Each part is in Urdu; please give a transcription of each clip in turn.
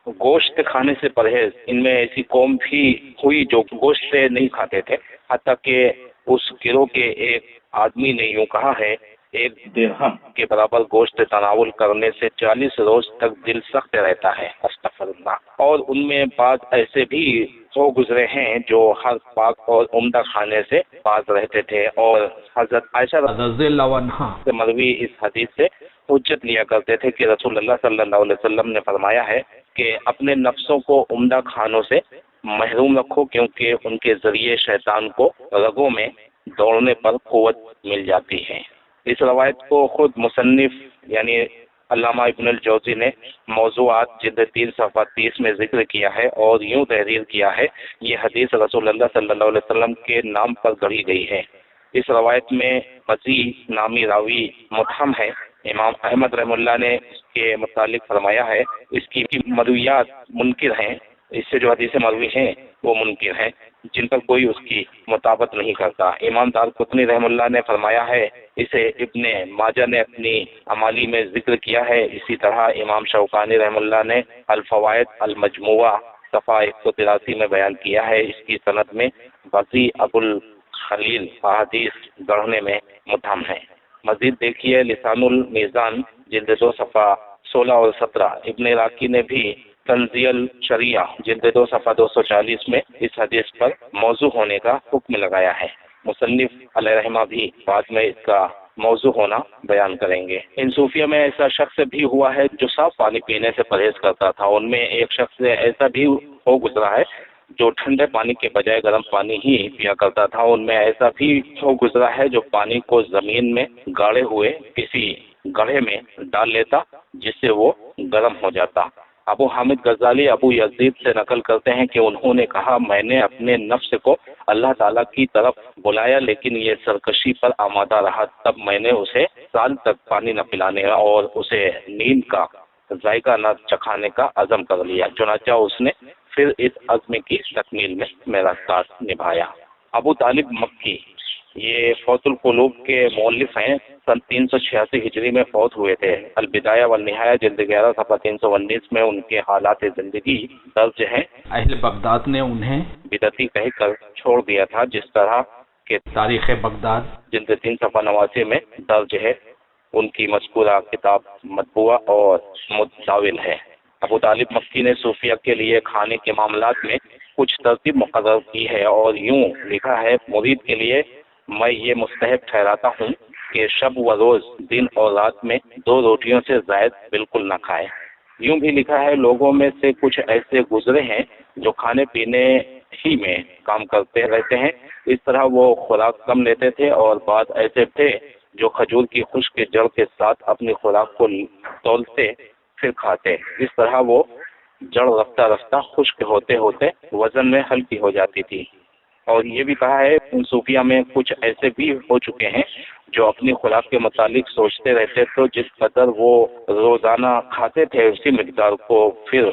گوشت کھانے سے پرہیز، ان میں ایسی قوم بھی ہوئی جو گوشت سے نہیں کھاتے تھے، حتیٰ کہ اس گروہ کے ایک آدمی نے یوں کہا ہے، ایک درہم کے برابر گوشت تناول کرنے سے 40 روز تک دل سخت رہتا ہے، استغفر اللہ۔ اور ان میں بعض ایسے بھی ہو گزرے ہیں جو ہر پاک اور عمدہ کھانے سے باز رہتے تھے، اور حضرت عائشہ رضی اللہ عنہا سے مروی اس حدیث سے حجت لیا کرتے تھے کہ رسول اللہ صلی اللہ علیہ وسلم نے فرمایا ہے کہ اپنے نفسوں کو عمدہ کھانوں سے محروم رکھو، کیونکہ ان کے ذریعے شیطان کو رگوں میں دوڑنے پر قوت مل جاتی ہے۔ اس روایت کو خود مصنف یعنی علامہ ابن الجوزی نے موضوعات جلد 3 صفحہ 30 میں ذکر کیا ہے، اور یوں تحریر کیا ہے، یہ حدیث رسول اللہ صلی اللہ علیہ وسلم کے نام پر گڑھی گئی ہے۔ اس روایت میں مسیح نامی راوی متہم ہے۔ امام احمد رحم اللہ نے اس کے متعلق فرمایا ہے، اس کی مرویات منکر ہیں، اس سے جو حدیثیں مروی ہیں وہ منکر ہیں، جن پر کوئی اس کی مطابقت نہیں کرتا۔ امام دارقطنی رحم اللہ نے فرمایا ہے، اسے ابن ماجہ نے اپنی امالی میں ذکر کیا ہے۔ اسی طرح امام شوکانی رحم اللہ نے الفوائد المجموعہ صفحہ 183 میں بیان کیا ہے۔ اس کی سند میں وزی ابو الخلیل احادیث گڑھنے میں متہم ہے۔ مزید دیکھیے لسان المیزان جلد 2 صفحہ 16 اور 17۔ ابن عراقی نے بھی تنزیہ الشریعہ جلد 2 صفحہ 240 میں اس حدیث پر موضوع ہونے کا حکم لگایا ہے۔ مصنف علیہ رحمہ بھی بعد میں اس کا موضوع ہونا بیان کریں گے۔ ان صوفیہ میں ایسا شخص بھی ہوا ہے جو صاف پانی پینے سے پرہیز کرتا تھا۔ ان میں ایک شخص ایسا بھی ہو گزرا ہے جو ٹھنڈے پانی کے بجائے گرم پانی ہی پیا کرتا تھا۔ ان میں ایسا بھی ہو گزرا ہے جو پانی کو زمین میں گاڑے ہوئے کسی گڑھے میں ڈال لیتا جس سے وہ گرم ہو جاتا۔ ابو حامد غزالی ابو یزید سے نقل کرتے ہیں کہ انہوں نے کہا، میں نے اپنے نفس کو اللہ تعالیٰ کی طرف بلایا، لیکن یہ سرکشی پر آمادہ رہا، تب میں نے اسے سال تک پانی نہ پلانے اور اسے نیند کا ذائقہ نہ چکھانے کا عزم کر لیا۔ چنانچہ اس نے پھر اس عزم کی تکمیل میں میرا ساتھ نبھایا۔ ابو طالب مکی یہ فوت القلوب کے مؤلف ہیں، سن 386 ہجری میں فوت ہوئے تھے۔ البدایہ والنہایہ جلد 11 صفحہ 319 میں ان کے حالات زندگی درج ہیں۔ اہل بغداد نے انہیں بدعتی کہہ کر چھوڑ دیا تھا، جس طرح کہ تاریخ بغداد جلد 3 صفحہ 89 میں درج ہے۔ ان کی مذکورہ کتاب مطبوعہ اور متداول ہے۔ ابو طالب مکی نے صوفیہ کے لیے کھانے کے معاملات میں کچھ ترتیب مقرر کی ہے، اور یوں لکھا ہے، مرید کے لیے میں یہ مستحب ٹھہراتا ہوں کہ شب و روز دن اور رات میں 2 روٹیوں سے زائد بالکل نہ کھائے۔ یوں بھی لکھا ہے، لوگوں میں سے کچھ ایسے گزرے ہیں جو کھانے پینے ہی میں کام کرتے رہتے ہیں، اس طرح وہ خوراک کم لیتے تھے، اور بعض ایسے تھے جو کھجور کی خشک جڑ کے ساتھ اپنی خوراک کو تولتے پھر کھاتے، اس طرح وہ جڑ رفتہ رفتہ خشک ہوتے ہوتے وزن میں ہلکی ہو جاتی تھی۔ اور یہ بھی کہا ہے، ان صوفیہ میں کچھ ایسے بھی ہو چکے ہیں جو اپنی خوراک کے متعلق سوچتے رہتے، تو جس قدر وہ روزانہ کھاتے تھے اسی مقدار کو پھر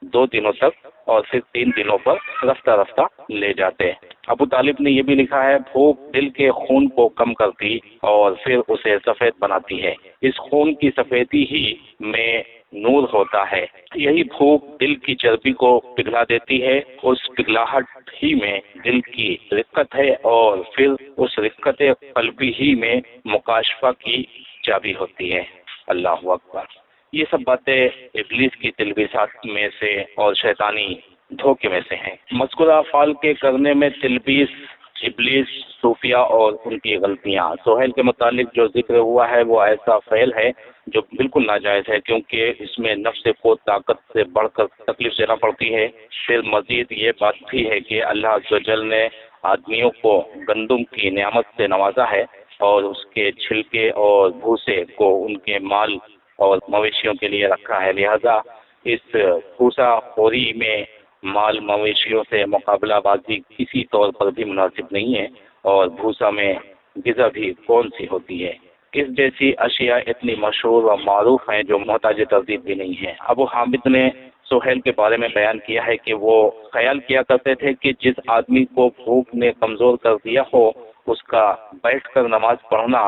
2 دنوں تک اور پھر 3 دنوں پر رفتہ رفتہ لے جاتے۔ ابو طالب نے یہ بھی لکھا ہے، بھوک دل کے خون کو کم کرتی اور پھر اسے سفید بناتی ہے، اس خون کی سفیدی ہی میں نور ہوتا ہے، یہی بھوک دل کی چربی کو پگھلا دیتی ہے، اس پگھلاہٹ ہی میں دل کی رقت ہے، اور پھر اس رقت قلبی ہی میں مکاشفہ کی چابی ہوتی ہے۔ اللہ اکبر۔ یہ سب باتیں ابلیس کی تلبیسات میں سے اور شیطانی دھوکے میں سے ہیں۔ مذکورہ افعال کے کرنے میں تلبیس، ابلیس، صوفیہ اور ان کی غلطیاں۔ سہیل کے متعلق جو ذکر ہوا ہے وہ ایسا فعل ہے جو بالکل ناجائز ہے، کیونکہ اس میں نفس کو طاقت سے بڑھ کر تکلیف دینا پڑتی ہے۔ پھر مزید یہ بات بھی ہے کہ اللہ عز و جل نے آدمیوں کو گندم کی نعمت سے نوازا ہے، اور اس کے چھلکے اور بھوسے کو ان کے مال اور مویشیوں کے لیے رکھا ہے، لہذا اس بھوسا خوری میں مال مویشیوں سے مقابلہ بازی کسی طور پر بھی مناسب نہیں ہے، اور بھوسا میں غذا بھی کون سی ہوتی ہے۔ اس جیسی اشیاء اتنی مشہور و معروف ہیں جو محتاج تردید بھی نہیں ہیں۔ ابو حامد نے سہیل کے بارے میں بیان کیا ہے کہ وہ خیال کیا کرتے تھے کہ جس آدمی کو بھوک نے کمزور کر دیا ہو، اس کا بیٹھ کر نماز پڑھنا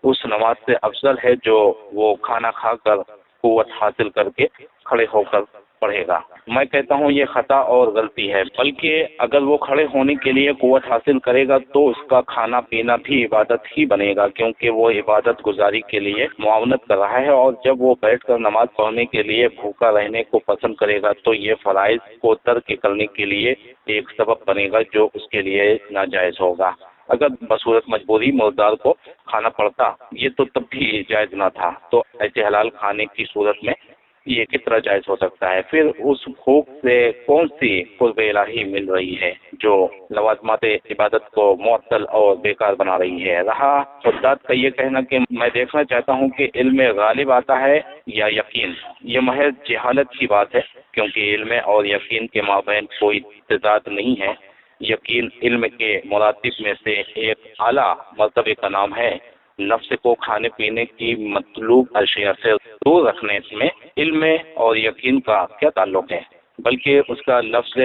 اس نماز سے افضل ہے جو وہ کھانا کھا کر قوت حاصل کر کے کھڑے ہو کر پڑھے گا۔ میں کہتا ہوں یہ خطا اور غلطی ہے، بلکہ اگر وہ کھڑے ہونے کے لیے قوت حاصل کرے گا تو اس کا کھانا پینا بھی عبادت ہی بنے گا، کیونکہ وہ عبادت گزاری کے لیے معاونت کر رہا ہے، اور جب وہ بیٹھ کر نماز پڑھنے کے لیے بھوکا رہنے کو پسند کرے گا تو یہ فرائض کو ترک کرنے کے لیے ایک سبب بنے گا جو اس کے لیے ناجائز ہوگا۔ اگر بصورت مجبوری مردار کو کھانا پڑتا یہ تو تب بھی جائز نہ تھا، تو ایسے حلال کھانے کی صورت میں یہ کس طرح جائز ہو سکتا ہے؟ پھر اس بھوک سے کون سی قرب الہی مل رہی ہے جو لوازمات عبادت کو معطل اور بیکار بنا رہی ہے؟ رہا خدات کا یہ کہنا کہ میں دیکھنا چاہتا ہوں کہ علم غالب آتا ہے یا یقین، یہ محض جہالت کی بات ہے، کیونکہ علم اور یقین کے مابین کوئی تضاد نہیں ہے۔ یقین علم کے مراتب میں سے ایک اعلیٰ مرتبے کا نام ہے۔ نفس کو کھانے پینے کی مطلوب اشیاء سے دور رکھنے میں علم اور یقین کا کیا تعلق ہے؟ بلکہ اس کا لفظ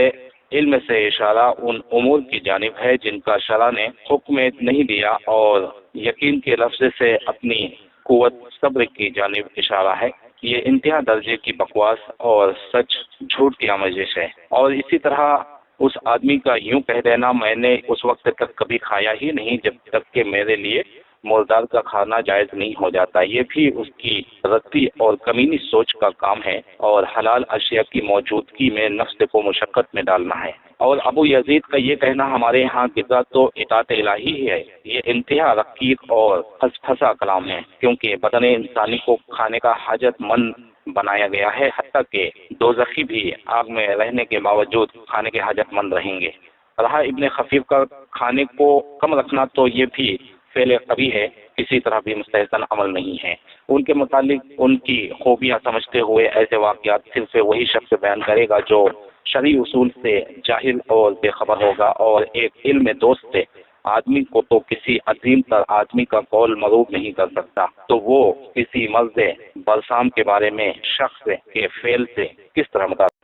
علم سے اشارہ ان امور کی جانب ہے جن کا شرع نے حکم نہیں دیا، اور یقین کے لفظ سے اپنی قوت صبر کی جانب اشارہ ہے۔ یہ انتہا درجے کی بکواس اور سچ جھوٹ کی آمیزش ہے۔ اور اسی طرح اس آدمی کا یوں کہہ دینا میں نے اس وقت تک کبھی کھایا ہی نہیں جب تک کہ میرے لیے مردار کا کھانا جائز نہیں ہو جاتا، یہ بھی اس کی رتی اور کمینی سوچ کا کام ہے، اور حلال اشیاء کی موجودگی میں نفس کو مشقت میں ڈالنا ہے۔ اور ابو یزید کا یہ کہنا ہمارے ہاں غذا تو اطاعت الہی ہی ہے، یہ انتہا رقیق اور پھنسا کلام ہے، کیونکہ بدن انسانی کو کھانے کا حاجت مند بنایا گیا ہے، حتیٰ کہ دوزخی بھی آگ میں رہنے کے باوجود کھانے کے حاجت مند رہیں گے۔ رہا ابن خفیف کا کھانے کو کم رکھنا تو یہ بھی فعل قبیح ہے، کسی طرح بھی مستحسن عمل نہیں ہے۔ ان کے متعلق ان کی خوبیاں سمجھتے ہوئے ایسے واقعات صرف وہی شخص بیان کرے گا جو شرعی اصول سے جاہل اور بے خبر ہوگا، اور ایک علم دوست سے آدمی کو تو کسی عظیم تر آدمی کا قول مروب نہیں کر سکتا، تو وہ کسی مرض بلسام کے بارے میں شخص کے فعل سے کس طرح متاثر؟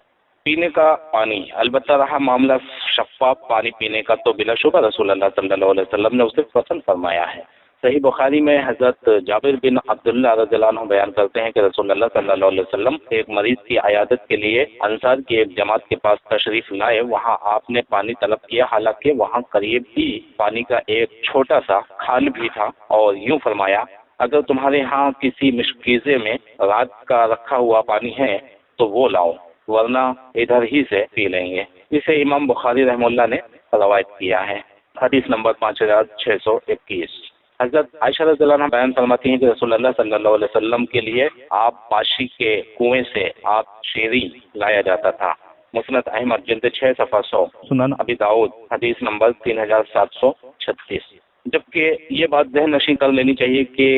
پینے کا پانی، البتہ رہا معاملہ شفاف پانی پینے کا تو بلا شبہ رسول اللہ صلی اللہ علیہ وسلم نے اسے پسند فرمایا ہے۔ صحیح بخاری میں حضرت جابر بن عبداللہ رضی اللہ عنہ بیان کرتے ہیں کہ رسول اللہ صلی اللہ علیہ وسلم ایک مریض کی عیادت کے لیے انصار کی ایک جماعت کے پاس تشریف لائے، وہاں آپ نے پانی طلب کیا، حالانکہ وہاں قریب ہی پانی کا ایک چھوٹا سا کھال بھی تھا، اور یوں فرمایا اگر تمہارے ہاں کسی مشکیزے میں رات کا رکھا ہوا پانی ہے تو وہ لاؤ، ورنہ ادھر ہی سے پی لیں گے۔ اسے امام بخاری رحمہ اللہ نے روایت کیا ہے۔ حدیث نمبر 5621۔ حضرت عائشہ رضی اللہ عنہ بیان فرماتی ہیں کہ رسول اللہ صلی اللہ علیہ وسلم کے لیے آپ پاشی کے کنویں سے آپ شیری لایا جاتا تھا۔ مسند احمد جلد 6 صفحہ 100، سنن ابی داؤد حدیث نمبر 3736۔ جبکہ یہ بات ذہن نشین کر لینی چاہیے کہ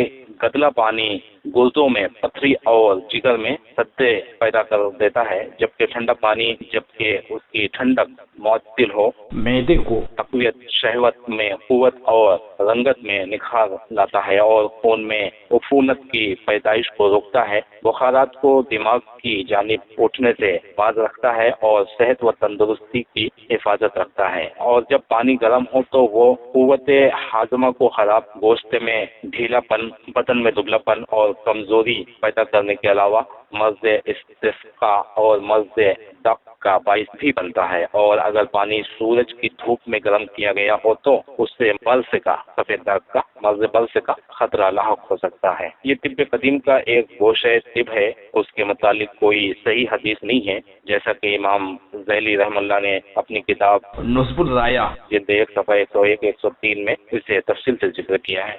گدلا پانی گردوں میں پتھری اور جگر میں سدے پیدا کر دیتا ہے، جبکہ ٹھنڈا پانی جبکہ اس کی ٹھنڈک معطل ہو معدے کو تقویت، شہوت میں قوت اور رنگت میں نکھار لاتا ہے، اور خون میں عفونت کی پیدائش کو روکتا ہے، بخارات کو دماغ کی جانب اٹھنے سے باز رکھتا ہے، اور صحت و تندرستی کی حفاظت رکھتا ہے۔ اور جب پانی گرم ہو تو وہ قوت ہاضمہ کو خراب، گوشت میں ڈھیلا پن، بدن میں دبلا پن اور کمزوری پیدا کرنے کے علاوہ مرض استسقا اور مرض دق کا باعث بھی بنتا ہے، اور اگر پانی سورج کی دھوپ میں گرم کیا گیا ہو تو اس سے برس کا سفید داغ کا مرض برس کا خطرہ لاحق ہو سکتا ہے۔ یہ طب قدیم کا ایک گوشہ طب ہے، اس کے متعلق کوئی صحیح حدیث نہیں ہے، جیسا کہ امام ذیلی رحمہ اللہ نے اپنی کتاب نصب الرایہ جلد 1 صفحہ 101 103 میں اسے تفصیل سے ذکر کیا ہے۔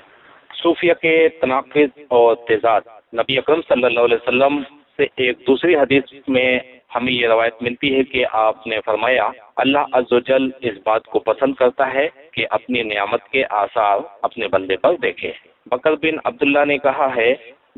صوفیہ کے تناقض اور تضاد، نبی اکرم صلی اللہ علیہ وسلم سے ایک دوسری حدیث میں ہمیں یہ روایت ملتی ہے کہ آپ نے فرمایا اللہ عز و جل اس بات کو پسند کرتا ہے کہ اپنی نعمت کے آثار اپنے بندے پر دیکھے۔ بکر بن عبداللہ نے کہا ہے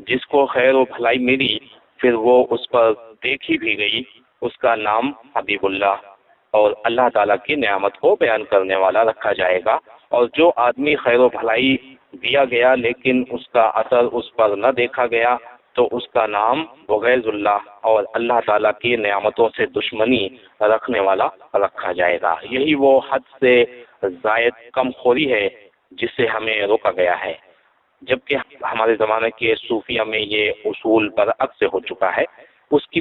جس کو خیر و بھلائی ملی پھر وہ اس پر دیکھی بھی گئی، اس کا نام حبیب اللہ اور اللہ تعالیٰ کی نعمت کو بیان کرنے والا رکھا جائے گا، اور جو آدمی خیر و بھلائی دیا گیا لیکن اس کا اثر اس پر نہ دیکھا گیا تو اس کا نام بغیظ اللہ اور اللہ تعالیٰ کی نعمتوں سے دشمنی رکھنے والا رکھا جائے گا۔ یہی وہ حد سے زائد کم خوری ہے جس سے ہمیں روکا گیا ہے، جبکہ ہمارے زمانے کے صوفیہ میں یہ اصول برعکس ہو چکا ہے۔ اس کی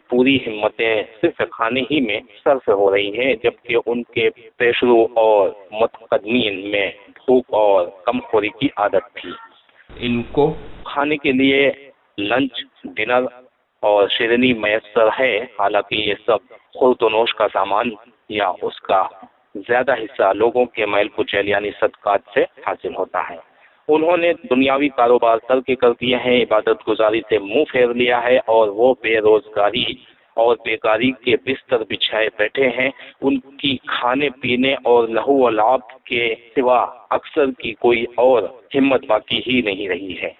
پوری ہمتیں صرف کھانے ہی میں صرف ہو رہی ہیں، جبکہ ان کے پیشرو اور متقدمین میں بھوک اور کم خوری کی عادت تھی۔ ان کو کھانے کے لیے لنچ، ڈنر اور شیرنی میسر ہے، حالانکہ یہ سب خورد و نوش کا سامان یا اس کا زیادہ حصہ لوگوں کے میل کچیل یعنی صدقات سے حاصل ہوتا ہے۔ انہوں نے دنیاوی کاروبار ترک کر دیے ہیں، عبادت گزاری سے منہ پھیر لیا ہے اور وہ بے روزگاری اور بیکاری کے بستر بچھائے بیٹھے ہیں۔ ان کی کھانے پینے اور لہو و لعاب کے سوا اکثر کی کوئی اور ہمت باقی ہی نہیں رہی ہے۔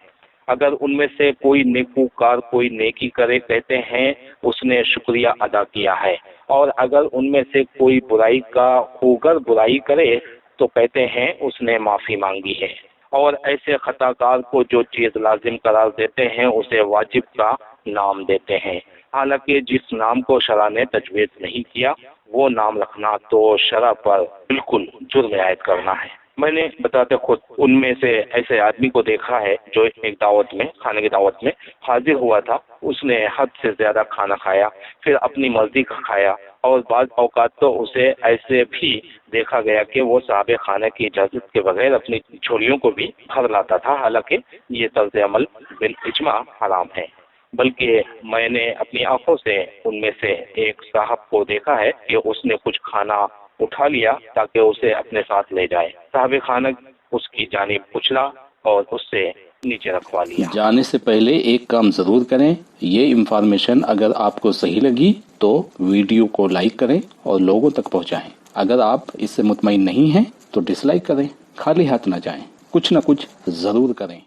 اگر ان میں سے کوئی نیکوکار کوئی نیکی کرے، کہتے ہیں اس نے شکریہ ادا کیا ہے، اور اگر ان میں سے کوئی برائی کا خوگر برائی کرے تو کہتے ہیں اس نے معافی مانگی ہے، اور ایسے خطا کار کو جو چیز لازم قرار دیتے ہیں اسے واجب کا نام دیتے ہیں، حالانکہ جس نام کو شرع نے تجویز نہیں کیا وہ نام رکھنا تو شرع پر بالکل جرم عائد کرنا ہے۔ میں نے بتاتے خود ان میں سے ایسے آدمی کو دیکھا ہے جو ایک دعوت میں، کھانے کی دعوت میں حاضر ہوا تھا۔ اس نے حد سے زیادہ کھانا کھایا، پھر اپنی مرضی کا کھایا، اور بعض اوقات تو اسے ایسے بھی دیکھا گیا کہ وہ صاحب خانے کی اجازت کے بغیر اپنی جھولیوں کو بھی بھر لاتا تھا، حالانکہ یہ طرز عمل بالاجماع حرام ہے۔ بلکہ میں نے اپنی آنکھوں سے ان میں سے ایک صاحب کو دیکھا ہے کہ اس نے کچھ کھانا اٹھا لیا تاکہ اسے اپنے ساتھ لے جائے۔ صاحب خانہ اس کی جانب اچھلا اور اس سے نیچے رکھوا لیا۔ جانے سے پہلے ایک کام ضرور کریں، یہ انفارمیشن اگر آپ کو صحیح لگی تو ویڈیو کو لائک کریں اور لوگوں تک پہنچائیں۔ اگر آپ اس سے مطمئن نہیں ہیں تو ڈس لائک کریں۔ خالی ہاتھ نہ جائیں، کچھ نہ کچھ ضرور کریں۔